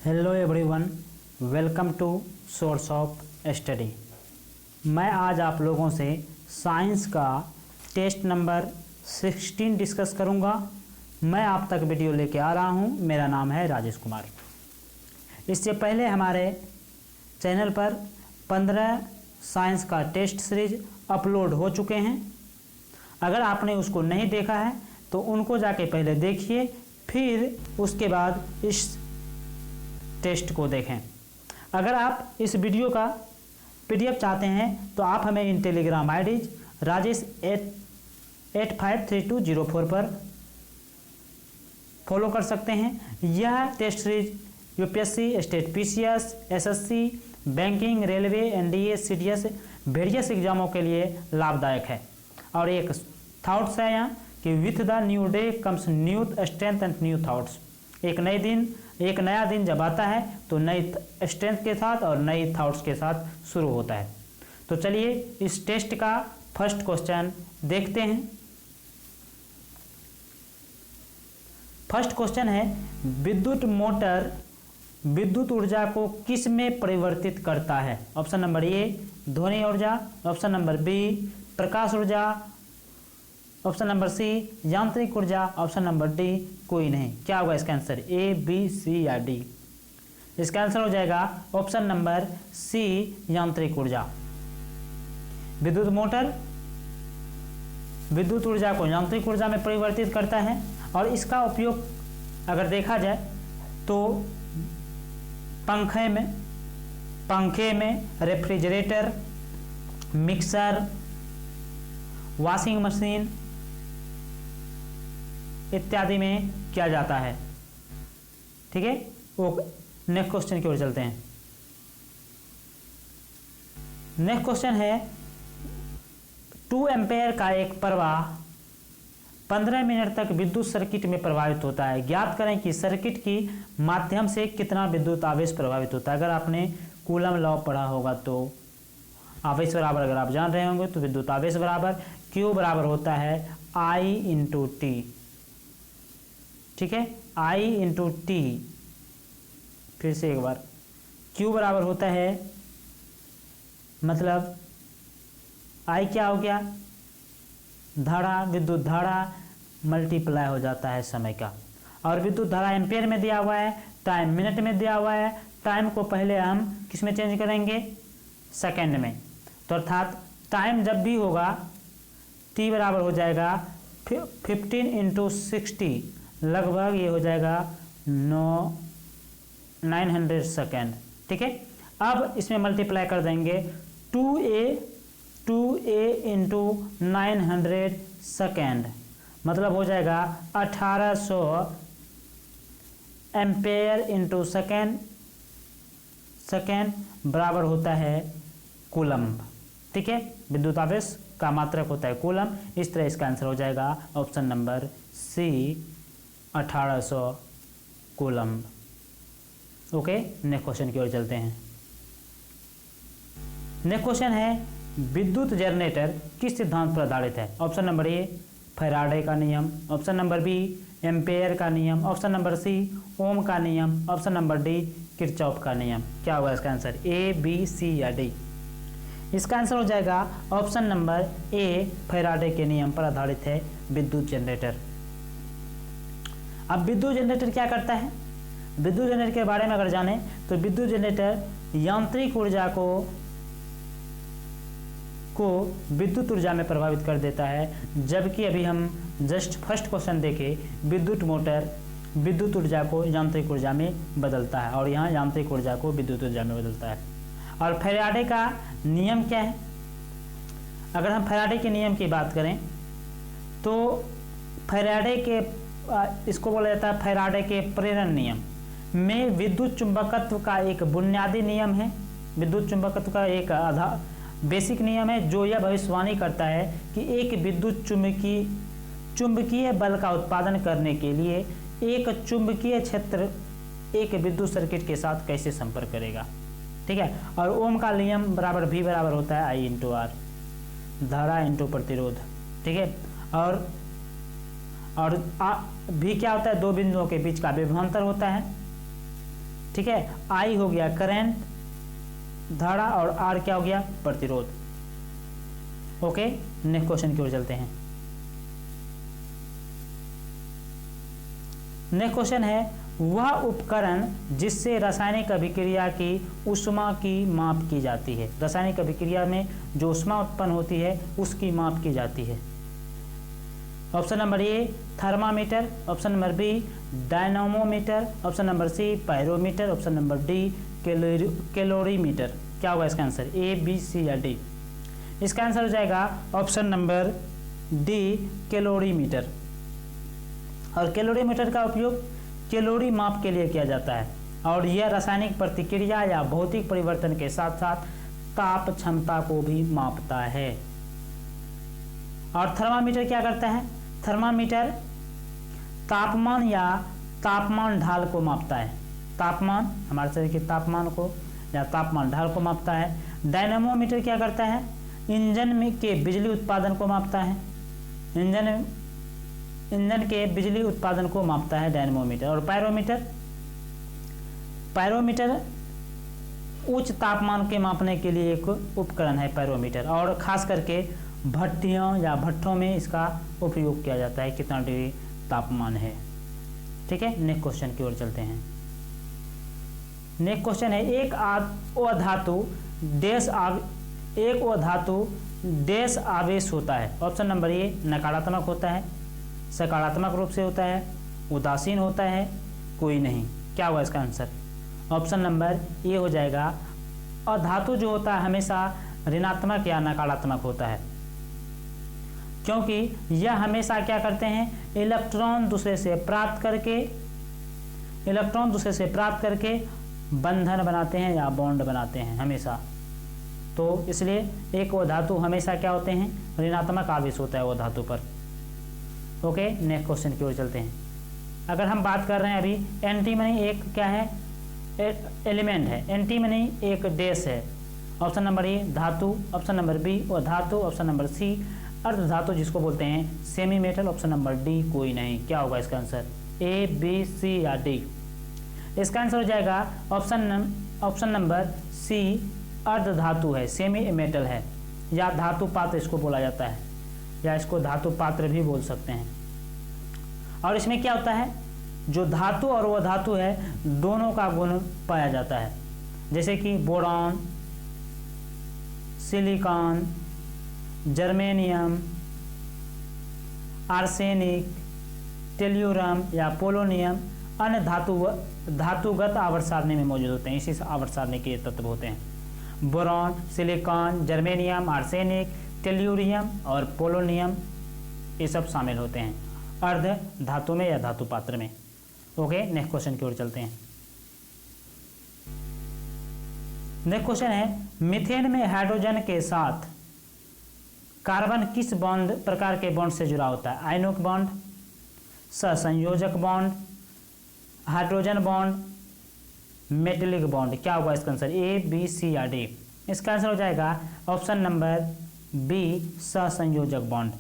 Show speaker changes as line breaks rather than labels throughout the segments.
Hello everyone, welcome to source of study. मैं आज आप लोगों से साइंस का टेस्ट नंबर 16 डिस्कस करूंगा। मैं आप तक वीडियो लेके आ रहा हूं। मेरा नाम है राजेश कुमार। इससे पहले हमारे चैनल पर 15 साइंस का टेस्ट सीरीज अपलोड हो चुके हैं। अगर आपने उसको नहीं देखा है तो उनको जाके पहले देखिए, फिर उसके बाद इस टेस्ट को देखें। अगर आप इस वीडियो का PDF चाहते हैं तो आप हमें इन टेलीग्राम आईडीज rajesh853204 पर फॉलो कर सकते हैं। यह test series UPSC, state PCS, SSC, banking, railway, NDA, CDS various एग्जामों के लिए लाभदायक है। और एक थॉट्स है यहाँ कि with the new day comes new strength and new thoughts. एक नया दिन जब आता है तो नई स्ट्रेंथ के साथ और नई थॉट्स के साथ शुरू होता है। तो चलिए इस टेस्ट का फर्स्ट क्वेश्चन देखते हैं। फर्स्ट क्वेश्चन है, विद्युत मोटर विद्युत ऊर्जा को किस में परिवर्तित करता है? ऑप्शन नंबर ए ध्वनि ऊर्जा, ऑप्शन नंबर बी प्रकाश ऊर्जा, ऑप्शन नंबर सी यांत्रिक ऊर्जा, ऑप्शन नंबर डी कोई नहीं। क्या होगा इसका आंसर? ए, बी, सी या डी? इसका आंसर हो जाएगा ऑप्शन नंबर सी यांत्रिक ऊर्जा। विद्युत मोटर विद्युत ऊर्जा को यांत्रिक ऊर्जा में परिवर्तित करता है और इसका उपयोग अगर देखा जाए तो पंखे में, रेफ्रिजरेटर, मिक्सर, वॉशिंग मशीन इत्यादि में किया जाता है। ठीक है, वो नेक्स्ट क्वेश्चन की ओर चलते हैं। नेक्स्ट क्वेश्चन है, 2 एम्पेयर का एक प्रवाह 15 मिनट तक विद्युत सर्किट में प्रभावित होता है। ज्ञात करें कि सर्किट की माध्यम से कितना विद्युत आवेश प्रभावित होता है। अगर आपने कूलम लॉ पढ़ा होगा तो आवेश बराबर, अगर आप जान रहे होंगे तो विद्युत आवेश बराबर Q बराबर होता है I इंटू टी। ठीक है, I इंटू टी। फिर से एक बार, Q बराबर होता है, मतलब I क्या हो गया? धारा, विद्युत धारा मल्टीप्लाई हो जाता है समय का। और विद्युत धारा एम्पेयर में दिया हुआ है, टाइम मिनट में दिया हुआ है। टाइम को पहले हम किस में चेंज करेंगे? सेकेंड में। तो अर्थात टाइम जब भी होगा T बराबर हो जाएगा 15 इंटू 60, लगभग ये हो जाएगा 900 सेकेंड। ठीक है, अब इसमें मल्टीप्लाई कर देंगे 2a इंटू 900 सेकेंड, मतलब हो जाएगा 1800 एम्पेयर इंटू सेकेंड बराबर होता है कूलम्ब। ठीक है, विद्युत आवेश का मात्रक होता है कूलम। इस तरह इसका आंसर हो जाएगा option number C 1800 coulomb. Okay, next question की ओर चलते हैं। नेक्स्ट क्वेश्चन है, विद्युत जनरेटर किस सिद्धांत पर आधारित है? ऑप्शन नंबर ए फैराडे का नियम, ऑप्शन नंबर बी एम्पेयर का नियम, ऑप्शन नंबर सी ओम का नियम, ऑप्शन नंबर डी किरचॉफ का नियम। क्या होगा इसका आंसर? ए, बी, सी या डी? इसका आंसर हो जाएगा ऑप्शन नंबर ए फैराडे के नियम पर आधारित है विद्युत जनरेटर। अब विद्युत जनरेटर क्या करता है? विद्युत जनरेटर के बारे में अगर जाने तो विद्युत जनरेटर यांत्रिक ऊर्जा को विद्युत ऊर्जा में प्रभावित कर देता है। जबकि अभी हम जस्ट फर्स्ट क्वेश्चन देखे, विद्युत मोटर विद्युत ऊर्जा को यांत्रिक ऊर्जा में बदलता है और यहाँ यांत्रिक ऊर्जा को विद्युत ऊर्जा में बदलता है। और फैराडे का नियम क्या है? अगर हम फैराडे के नियम की बात करें तो फैराडे के इसको बोला जाता है फैराडे के प्रेरण नियम में विद्युत चुंबकत्व का एक बुनियादी नियम है। विद्युत चुंबकत्व का एक बेसिक नियम है जो यह भविष्यवाणी करता है कि एक विद्युत चुंबकीय बल का उत्पादन करने के लिए एक चुंबकीय क्षेत्र एक विद्युत सर्किट के साथ कैसे संपर्क करेगा। ठीक है, और ओम का नियम बराबर V बराबर होता है I इंटू R, धारा इंटू प्रतिरोध। ठीक है, और भी क्या होता है? दो बिंदुओं के बीच का विभवांतर होता है। ठीक है, आई हो गया करंट, धारा, और आर क्या हो गया, प्रतिरोध। ओके, नेक्स्ट क्वेश्चन की ओर चलते हैं। नेक्स्ट क्वेश्चन है, वह उपकरण जिससे रासायनिक अभिक्रिया की ऊष्मा की माप की जाती है। रासायनिक अभिक्रिया में जो ऊष्मा उत्पन्न होती है उसकी माप की जाती है। Option number A thermometer, option number B dynamometer, option number C pyrometer, option number D calorimeter. क्या होगा इसका आंसर, ए बी सी या डी? इसका आंसर हो जाएगा ऑप्शन नंबर डी कैलोरीमीटर। और कैलोरीमीटर का उपयोग कैलोरी माप के लिए किया जाता है और यह रासायनिक प्रतिक्रिया या भौतिक परिवर्तन के साथ साथ ताप क्षमता को भी मापता है। और थर्मामीटर क्या करता है, थर्मामीटर तापमान या तापमान ढाल को मापता है। तापमान, हमारे शरीर के तापमान को या तापमान ढाल को मापता है। डायनामोमीटर क्या करता है, इंजन में के बिजली उत्पादन को मापता है। इंजन के बिजली उत्पादन को मापता है डायनामोमीटर। और पायरोमीटर उच्च तापमान के मापने के लिए एक उपकरण है पायरोमीटर, और खास करके भट्टियों या भट्ठों में इसका उपयोग किया जाता है, कितना डिग्री तापमान है। ठीक है, नेक्स्ट क्वेश्चन की ओर चलते हैं। नेक्स्ट क्वेश्चन है, एक अधातु डैश आवेश होता है। ऑप्शन नंबर ए नकारात्मक होता है, सकारात्मक रूप से होता है, उदासीन होता है, कोई नहीं। क्या होगा इसका आंसर? ऑप्शन नंबर ए हो जाएगा, अधातु जो होता है हमेशा ऋणात्मक या नकारात्मक होता है, क्योंकि यह हमेशा क्या करते हैं, इलेक्ट्रॉन दूसरे से प्राप्त करके बंधन बनाते हैं या बॉन्ड बनाते हैं हमेशा। तो इसलिए एक वो धातु हमेशा क्या होते हैं, ऋणात्मक आवेश होता है वो धातु पर। ओके, नेक्स्ट क्वेश्चन की ओर चलते हैं। अगर हम बात कर रहे हैं अभी, एंटीमनी एक क्या है, एलिमेंट है। एंटीमनी एक डैश है। ऑप्शन नंबर ए धातु, ऑप्शन नंबर बी धातु, ऑप्शन नंबर सी अर्धधातु जिसको बोलते हैं semi metal, option number D कोई नहीं। क्या होगा इसका आंसर, ए बी सी या डी? इसका आंसर हो जाएगा ऑप्शन नंबर सी अर्धधातु है, सेमी मेटल है, या धातु पात्र इसको बोला जाता है, या इसको धातु पात्र भी बोल सकते हैं। और इसमें क्या होता है, जो धातु और वो धातु है दोनों का गुण पाया जाता है, जैसे कि बोरॉन, सिलिकॉन, जर्मेनियम, आर्सेनिक, टेल्यूरम या पोलोनियम अन्य धातुगत आवर्त सारणी में मौजूद होते हैं। इसी आवर्त सारणी के तत्व होते हैं। Boron, silicon, germanium, arsenic, tellurium और पोलोनियम ये सब शामिल होते हैं अर्ध धातु में या धातु पात्र में। ओके, नेक्स्ट क्वेश्चन की ओर चलते हैं। नेक्स्ट क्वेश्चन है, मीथेन में हाइड्रोजन के साथ कार्बन किस बॉन्ड प्रकार के बॉन्ड से जुड़ा होता है? आयनिक बॉन्ड, सहसंयोजक bond, hydrogen bond, metallic bond. क्या होगा इसका आंसर, ए बी सी या डी? इसका आंसर हो जाएगा ऑप्शन नंबर बी सहसंयोजक बॉन्ड।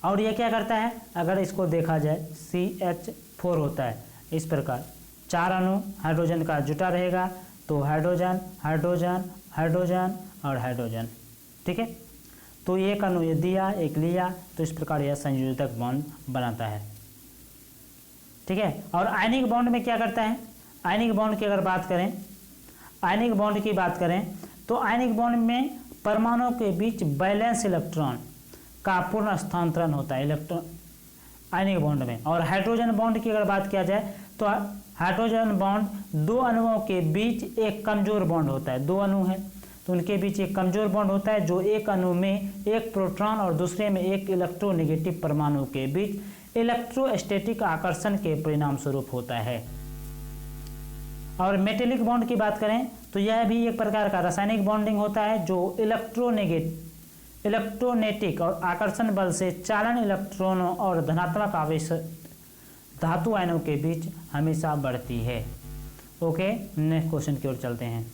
और ये क्या करता है, अगर इसको देखा जाए CH4 होता है इस प्रकार, 4 अणु हाइड्रोजन का जुटा रहेगा, तो हाइड्रोजन हाइड्रोजन हाइड्रोजन और हाइड्रोजन। ठीक है, तो एक अणु ये दिया एक लिया, तो इस प्रकार यह संयोजक बॉन्ड बनाता है। ठीक है, और आयनिक बॉन्ड में क्या करता है, आयनिक बॉन्ड की अगर बात करें, आयनिक बॉन्ड की बात करें तो आयनिक बॉन्ड में परमाणुओं के बीच बैलेंस इलेक्ट्रॉन का पूर्ण स्थानांतरण होता है इलेक्ट्रॉन आयनिक बॉन्ड में। और हाइड्रोजन बॉन्ड की अगर बात किया जाए तो हाइड्रोजन बॉन्ड दो अणुओं के बीच एक कमजोर बॉन्ड होता है। दो अणु है तो उनके बीच एक कमजोर बॉन्ड होता है, जो एक अणु में एक प्रोटॉन और दूसरे में एक इलेक्ट्रोनेगेटिव परमाणु के बीच इलेक्ट्रोस्टैटिक आकर्षण के परिणाम स्वरूप होता है। और मेटेलिक बॉन्ड की बात करें तो यह भी एक प्रकार का रासायनिक बॉन्डिंग होता है, जो इलेक्ट्रोनेटिक और आकर्षण बल से चालन इलेक्ट्रॉनों और धनात्मक आवेश धातु आयनों के बीच हमेशा बढ़ती है। ओके, नेक्स्ट क्वेश्चन की ओर चलते हैं।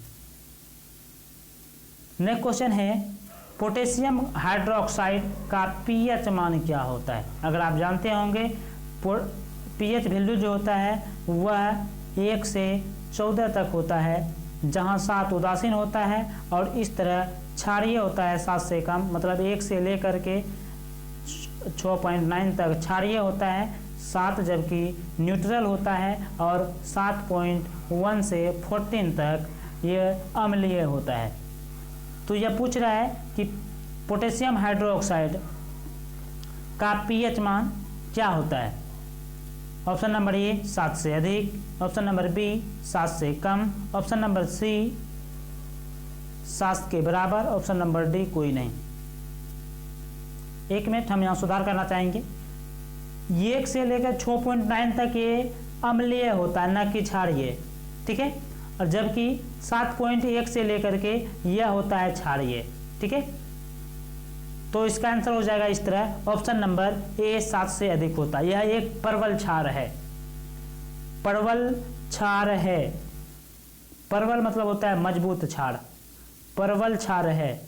नेक्स्ट क्वेश्चन है, पोटेशियम हाइड्रोक्साइड का पीएच मान क्या होता है? अगर आप जानते होंगे पीएच वैल्यू जो होता है वह 1 से 14 तक होता है, जहां 7 उदासीन होता है और इस तरह क्षारीय होता है 7 से कम, मतलब 1 से लेकर के 6.9 तक क्षारीय होता है 7, जबकि न्यूट्रल होता है और 7.1 से 14 तक ये अम्लीय होता है। तो यह पूछ रहा है कि पोटेशियम हाइड्रोक्साइड का पीएच मान क्या होता है। ऑप्शन नंबर ए 7 से अधिक, ऑप्शन नंबर बी 7 से कम, ऑप्शन नंबर सी 7 के बराबर, ऑप्शन नंबर डी कोई नहीं। 1 मिनट हम यहाँ सुधार करना चाहेंगे। 1 से लेकर 6.9 तक ये अम्लीय होता है, न कि क्षारीय, ठीक है, और जबकि 7.1 से लेकर के यह होता है क्षारीय, ठीक है। तो इसका आंसर हो जाएगा इस तरह, ऑप्शन नंबर ए 7 से अधिक होता है। यह एक परवल क्षार है, परवल क्षार है। परवल मतलब होता है मजबूत क्षार, परवल क्षार है,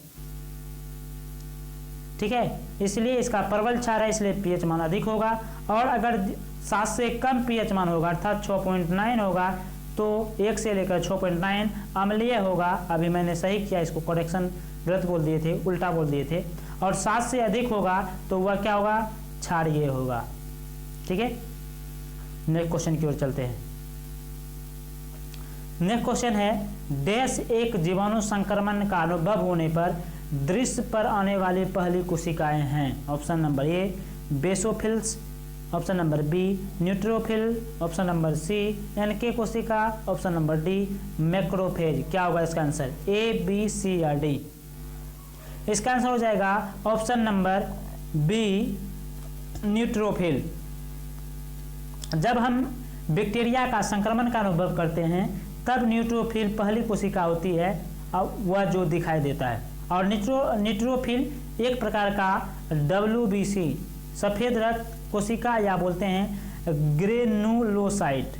ठीक है, इसलिए इसका परवल क्षार है, इसलिए पीएच मान अधिक होगा। और अगर 7 से कम पीएच मान होगा अर्थात 6.9 होगा तो 1 से लेकर 6.9 अम्लीय होगा। अभी मैंने सही किया, इसको करेक्शन गलत बोल दिए थे, उल्टा बोल दिए थे। और 7 से अधिक होगा तो वह क्या होगा, क्षारीय होगा, ठीक है। नेक्स्ट क्वेश्चन की ओर चलते हैं। नेक्स्ट क्वेश्चन है, डैश एक जीवाणु संक्रमण का अनुभव होने पर दृश्य पर आने वाली पहली कोशिकाएं हैं। Option number A basophils, option number B neutrophil, option number C NK कोशिका, ऑप्शन नंबर डी मैक्रोफेज। क्या होगा इसका आंसर, ए बी सी या डी। इसका आंसर हो जाएगा ऑप्शन नंबर बी न्यूट्रोफिल। जब हम बैक्टीरिया का संक्रमण का अनुभव करते हैं तब न्यूट्रोफिल पहली कोशिका होती है और वह जो दिखाई देता है। और न्यूट्रोफिल एक प्रकार का WBC सफ़ेद रक्त कोशिका या बोलते हैं ग्रेनुलोसाइट,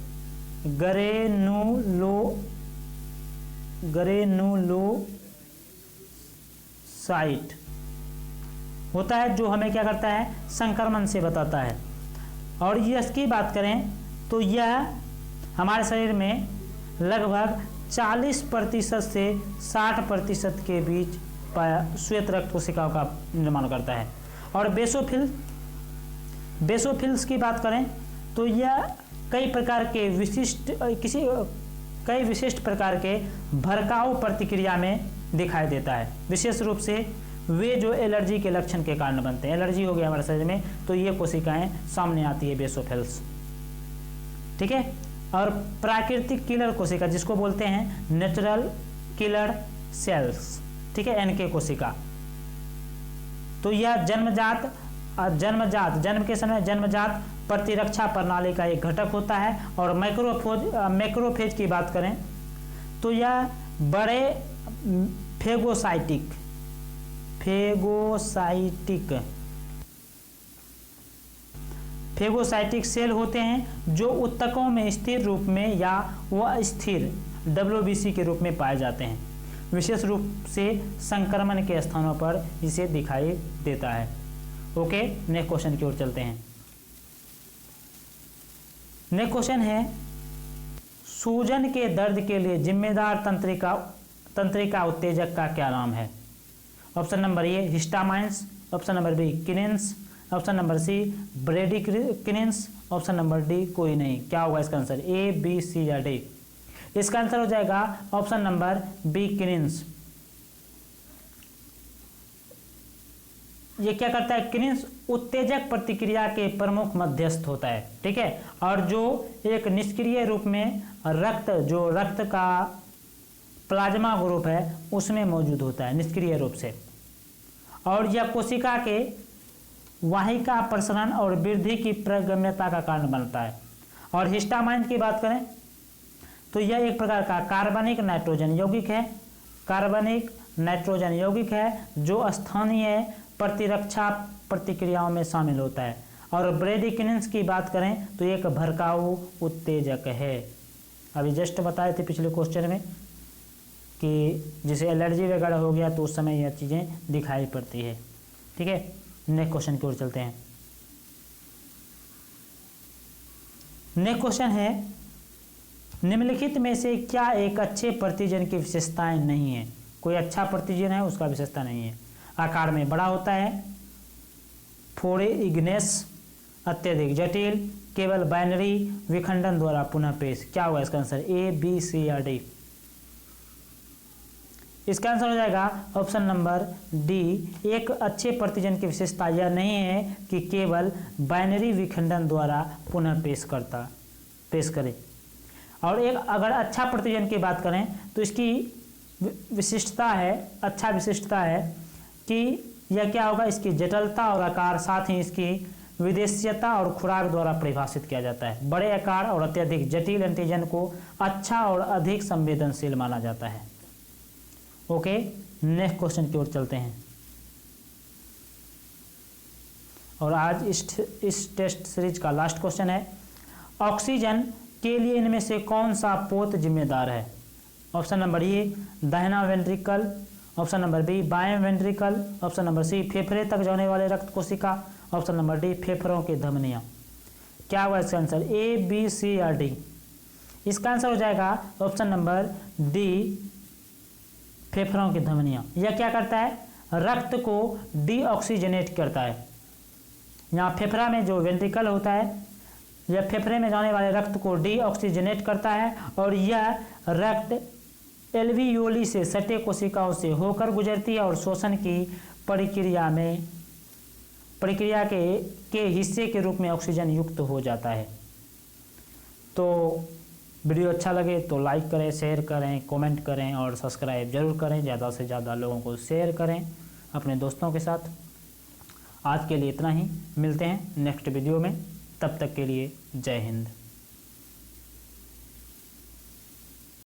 ग्रेनुलोसाइट होता है, जो हमें क्या करता है, संक्रमण से बताता है। और ये इसकी बात करें तो यह हमारे शरीर में लगभग 40% से 60% के बीच श्वेत रक्त कोशिकाओं का निर्माण करता है। और बेसोफिल्स की बात करें तो यह कई विशिष्ट प्रकार के भड़काऊ प्रतिक्रिया में दिखाई देता है। विशेष रूप से वे जो एलर्जी के लक्षण के कारण बनते हैं, एलर्जी हो गया हमारे शरीर में तो ये कोशिकाएं सामने आती है, बेसोफिल्स, ठीक है। और प्राकृतिक किलर कोशिका जिसको बोलते हैं नेचुरल किलर सेल्स, ठीक है, एनके कोशिका। तो यह जन्म के समय जन्मजात प्रतिरक्षा प्रणाली का एक घटक होता है। और मैक्रोफेज की बात करें तो यह बड़े फेगोसाइटिक सेल होते हैं जो उत्तकों में स्थिर रूप में या अस्थिर WBC के रूप में पाए जाते हैं। विशेष रूप से संक्रमण के स्थानों पर इसे दिखाई देता है। ओके, नेक्स्ट क्वेश्चन की ओर चलते हैं। नेक्स्ट क्वेश्चन है, सूजन के दर्द के लिए जिम्मेदार तंत्रिका उत्तेजक का क्या नाम है। Option number A histamines, option number B kinins, option number C bradykinins, option number D कोई नहीं। क्या होगा इसका आंसर, ए बी सी या डी। इसका आंसर हो जाएगा ऑप्शन नंबर बी किनिन्स। ये क्या करता है, किनिन्स उत्तेजक प्रतिक्रिया के प्रमुख मध्यस्थ होता है, ठीक है। और जो एक निष्क्रिय रूप में रक्त का प्लाज्मा ग्रुप है उसमें मौजूद होता है निष्क्रिय रूप से। और यह कोशिका के वाहिका प्रसरण और वृद्धि की प्रगम्यता का कारण बनता है। और हिस्टामाइन की बात करें तो यह एक प्रकार का कार्बनिक नाइट्रोजन यौगिक है जो स्थानीय प्रतिरक्षा प्रतिक्रियाओं में शामिल होता है। और ब्रेडिकिनिन्स की बात करें तो एक भड़काऊ उत्तेजक है। अभी जस्ट बताए थे पिछले क्वेश्चन में कि जैसे एलर्जी वगैरह हो गया तो उस समय यह चीज़ें दिखाई पड़ती है, ठीक है। नेक्स्ट क्वेश्चन की ओर चलते हैं। नेक्स्ट क्वेश्चन है, निम्नलिखित में से क्या एक अच्छे प्रतिजन की विशेषताएं नहीं है? कोई अच्छा प्रतिजन है उसका विशेषता नहीं है। आकार में बड़ा होता है, फोड़े इग्नेस, अत्यधिक जटिल, केवल बाइनरी, विखंडन द्वारा पुनः पेश। क्या होगा इसका आंसर? ए, बी, सी या डी? इसका आंसर हो जाएगा ऑप्शन नंबर डी। एक अच्छे प्रतिजन की विशेषता यह नहीं है कि केवल बाइनरी विखंडन द्वारा पुनः पेश करे। और एक अगर अच्छा प्रतिजन की बात करें तो इसकी विशिष्टता है, अच्छा विशिष्टता है कि यह क्या होगा, इसकी जटिलता और आकार, साथ ही इसकी विदेशीयता और खुराक द्वारा परिभाषित किया जाता है। बड़े आकार और अत्यधिक जटिल एंटीजन को अच्छा और अधिक संवेदनशील माना जाता है। ओके, नेक्स्ट क्वेश्चन की ओर चलते हैं। और आज इस टेस्ट सीरीज का लास्ट क्वेश्चन है, ऑक्सीजन के लिए इनमें से कौन सा पोत जिम्मेदार है? ऑप्शन नंबर ए दाहिना वेंट्रिकल, ऑप्शन नंबर बी बाएं वेंट्रिकल, ऑप्शन नंबर सी फेफड़े तक जाने वाले रक्त कोशिका, ऑप्शन नंबर डी फेफड़ों की धमनियां। क्या हुआ इसका आंसर? ए, बी, सी या डी? इसका आंसर हो जाएगा ऑप्शन नंबर डी, फेफड़ों की धमनियां। यह क्या करता है? रक्त को डीऑक्सीजनेट करता है। यहाँ फेफड़ा में जो वेंट्रिकल होता है, यह फेफड़े में जाने वाले रक्त को डीऑक्सीजनेट करता है और यह रक्त एल्वियोली से सटे कोशिकाओं से होकर गुजरती है और शोषण की प्रक्रिया के हिस्से के रूप में ऑक्सीजन युक्त हो जाता है। तो वीडियो अच्छा लगे तो लाइक करें, शेयर करें, कमेंट करें और सब्सक्राइब जरूर करें। ज़्यादा से ज़्यादा लोगों को शेयर करें अपने दोस्तों के साथ। आज के लिए इतना ही, मिलते हैं नेक्स्ट वीडियो में, तब तक के लिए जय हिंद।